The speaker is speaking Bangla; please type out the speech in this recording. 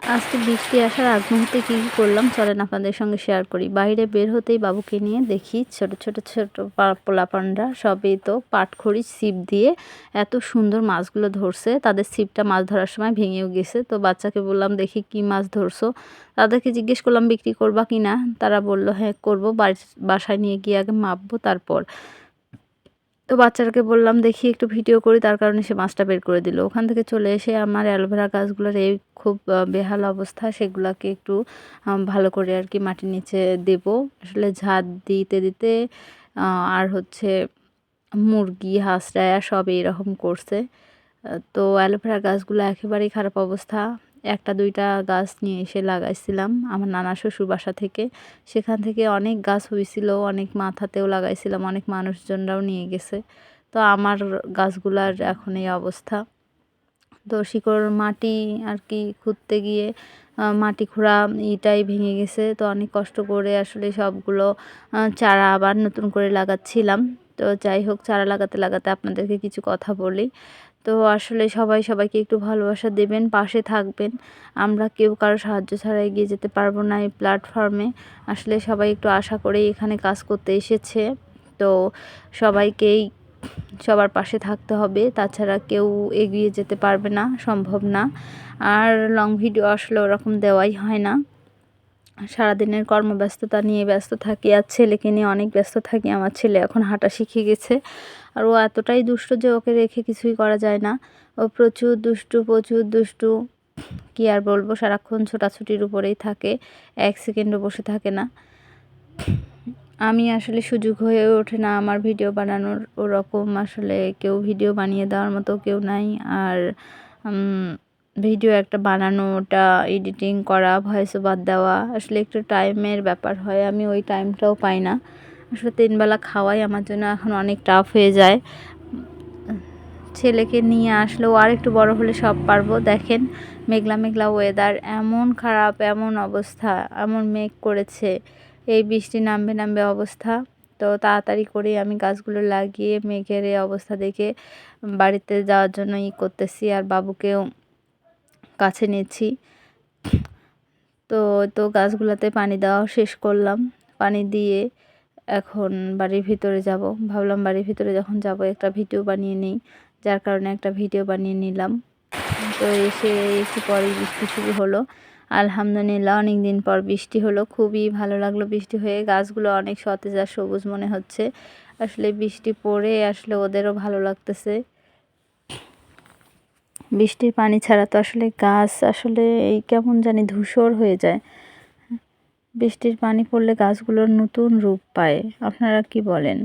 আজকে বৃষ্টি আসার আগ মুহূর্তে কী করলাম চলেন আপনাদের সঙ্গে শেয়ার করি। বাইরে বের হতেই বাবুকে নিয়ে দেখি ছোট পোলাপানরা সবই তো পাটখড়ি ছিপ দিয়ে এত সুন্দর মাছগুলো ধরছে। তাদের ছিপটা মাছ ধরার সময় ভেঙেও গেছে। তো বাচ্চাকে বললাম, দেখি কি মাছ ধরছো। তাদেরকে জিজ্ঞেস করলাম বিক্রি করবা কিনা। তারা বলল হ্যাঁ করবো, বাসায় নিয়ে গিয়ে আগে মাপবো তারপর। তো বাচ্চাটাকে বললাম দেখি একটু ভিডিও করি, তার কারণে সে মাছটা বের করে দিল। ওখান থেকে চলে এসে আমার অ্যালোভেরা গাছগুলোর এই খুব বেহাল অবস্থা, সেগুলাকে একটু ভালো করে আর কি মাটির নিচে দেব। আসলে ঝাঁট দিতে দিতে আর হচ্ছে মুরগি হাঁসরা সব এরকম করছে। তো অ্যালোভেরা গাছগুলো একেবারেই খারাপ অবস্থা। একটা দুইটা গাছ নিয়ে এসে লাগাইছিলাম আমার নানা শ্বশুর বাসা থেকে। সেখান থেকে অনেক গাছ হইছিল, অনেক মাথাতেও লাগাইছিলাম, অনেক মানুষজনরাও নিয়ে গেছে। তো আমার গাছগুলার এখন এই অবস্থা। তো শিকড় মাটি আর কি খুঁড়তে গিয়ে মাটি খোঁড়া ইটাই ভেঙে গেছে। তো অনেক কষ্ট করে আসলে সবগুলো চারা আবার নতুন করে লাগাচ্ছিলাম। তো যাই হোক, চারা লাগাতে লাগাতে আপনাদেরকে কিছু কথা বলি। তো আসলে সবাই সবাইকে একটু ভালোবাসা দেবেন, পাশে থাকবেন। আমরা কেউ কারো সাহায্য ছাড়া এগিয়ে যেতে পারবো না এই প্ল্যাটফর্মে। আসলে সবাই একটু আশা করেই এখানে কাজ করতে এসেছে। তো সবাইকেই সবার পাশে থাকতে হবে, তাছাড়া কেউ এগিয়ে যেতে পারবে না, সম্ভব না। আর লং ভিডিও আসলে ওরকম দেওয়াই হয় না। সারাদিনের কর্মব্যস্ততা নিয়ে ব্যস্ত থাকি, আর ছেলেকে নিয়ে অনেক ব্যস্ত থাকি। আমার ছেলে এখন হাঁটা শিখে গেছে, আর ও এতটাই দুষ্ট যে ওকে রেখে কিছুই করা যায় না। ও প্রচুর দুষ্টু, প্রচুর দুষ্টু। কী আর বলবো, সারাক্ষণ ছোটাছুটির উপরেই থাকে, এক সেকেন্ডও বসে থাকে না। আমি আসলে সুযোগ হয়ে ওঠে না আমার ভিডিও বানানোর, ওরকম আসলে কেউ ভিডিও বানিয়ে দেওয়ার মতো কেউ নাই। আর ভিডিও একটা বানানো, ওটা এডিটিং করা, ভয়েস ওভার দেওয়া আসলে একটু টাইমের ব্যাপার হয়, আমি ওই টাইমটাও পাই না। আসলে 3 বেলা খাওয়াই আমার জন্য এখন অনেক টাফ হয়ে যায়। ছেলেকে নিয়ে আসলেও আর একটু বড় হলে সব পারবো। দেখেন মেঘলা মেঘলা ওয়েদার, এমন খারাপ, এমন অবস্থা, এমন মেঘ করেছে, এই বৃষ্টি নামবে নামবে অবস্থা। তো তাড়াতাড়ি করেই আমি গাছগুলো লাগিয়ে মেঘের এই অবস্থা দেখে বাড়িতে যাওয়ার জন্য করতেছি, আর বাবুকেও কাছে নিচ্ছি। তো গাছগুলোতে পানি দেওয়া শেষ করলাম, পানি দিয়ে এখন বাড়ির ভিতরে যাব। ভাবলাম বাড়ির ভিতরে যখন যাব একটা ভিডিও বানিয়ে নিই, যার কারণে একটা ভিডিও বানিয়ে নিলাম। তো এসে একটু পরেই বৃষ্টি শুরু হলো। আলহামদুলিল্লাহ অনেক দিন পর বৃষ্টি হলো, খুবই ভালো লাগলো বৃষ্টি হয়ে। গাছগুলো অনেক সতেজ আর সবুজ মনে হচ্ছে। আসলে বৃষ্টি পড়ে আসলে ওদেরও ভালো লাগতেছে। বৃষ্টির পানি ছাড়া তো আসলে গাছ আসলে এই কেমন জানি ধূসর হয়ে যায়। বৃষ্টির পানি পড়লে গাছগুলোর নতুন রূপ পায়। আপনারা কি বলেন?